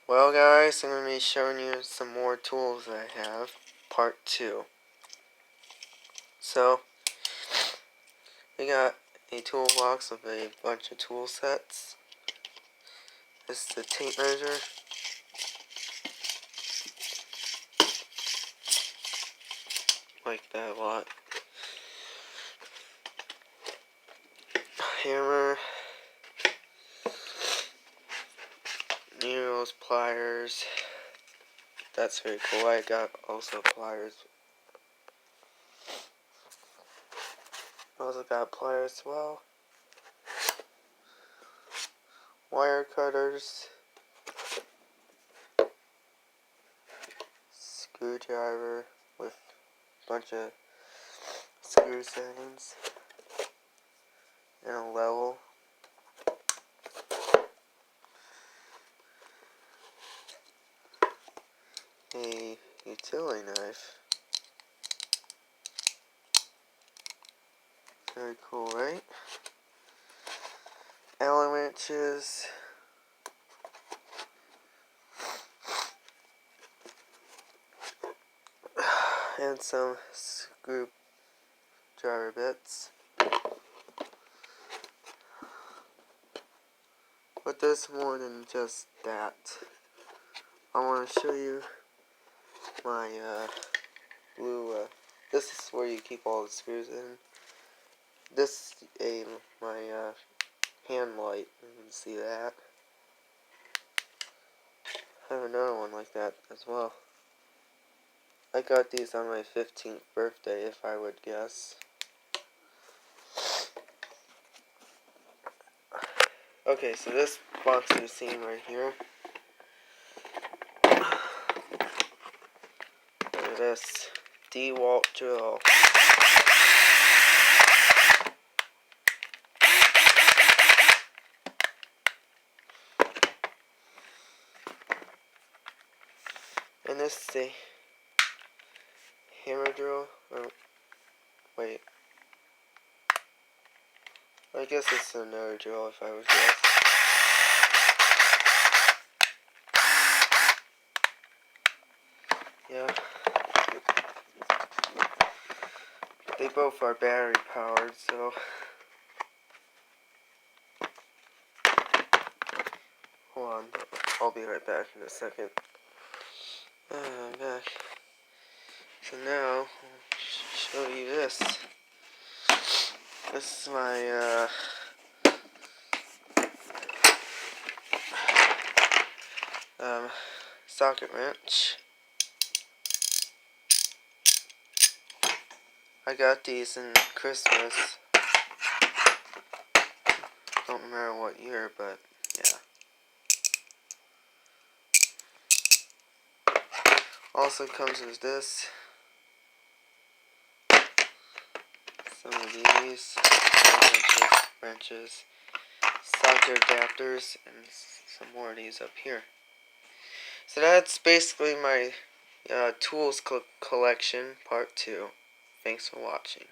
Well guys, I'm going to be showing you some more tools that I have, part 2. So, we got a toolbox with a bunch of tool sets. This is the tape measure. Like that a lot. Hammer. Needles, pliers. That's very cool. I got also pliers. Also got pliers as well. Wire cutters. Screwdriver with a bunch of screw settings. And a level. A utility knife. Very cool, right? Allen wrenches. And some screwdriver bits. But there's more than just that. I want to show you my blue, this is where you keep all the screws in. This is my hand light, you can see that. I have another one like that as well. I got these on my 15th birthday, if I would guess. Okay, so this box you're seeing right here. Look at this DeWalt drill. And this is a hammer drill. Oh, wait. I guess it's another drill if I would guess. Yeah. They both are battery powered, so. Hold on. I'll be right back in a second. I'm back. So now, I'll show you this. This is my, socket wrench. I got these in Christmas. Don't remember what year, but yeah. Also comes with this. Some of these wrenches, socket adapters, and some more of these up here. So that's basically my tools collection part 2. Thanks for watching.